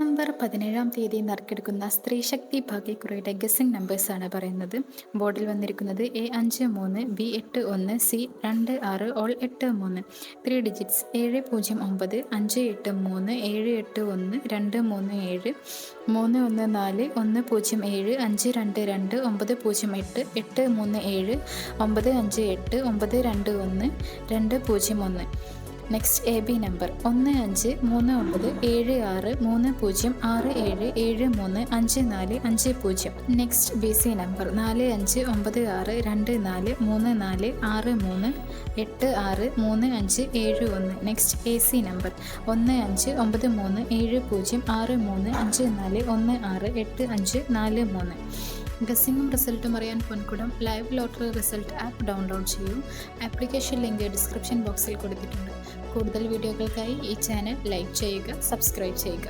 November 17-ാം തീയതി നറുക്കെടുക്കുന്ന സ്ത്രീശക്തി ഭാഗ്യക്കുറിയുടെ guessing നമ്പേഴ്സാണ് പറയുന്നത്. ബോർഡിൽ വന്നിരിക്കുന്നത് A53, B81, C26, all 83. 3 digits 709, 583, 781, 237, 314, 107, 522, 908, 837, 958, 921, 201. Next AB number 153630677454. Next BC number 4596243463863571. Next AC number 1593706354168543. ഗസ്സിങ്ങും റിസൾട്ടും അറിയാൻ Ponkudam live lottery result app download ചെയ്യൂ. ആപ്ലിക്കേഷൻ ലിങ്ക് ഡിസ്ക്രിപ്ഷൻ ബോക്സിൽ കൊടുത്തിട്ടുണ്ട്. കൂടുതൽ വീഡിയോകൾക്കായി ഈ ചാനൽ ലൈക്ക് ചെയ്യുക, സബ്സ്ക്രൈബ് ചെയ്യുക.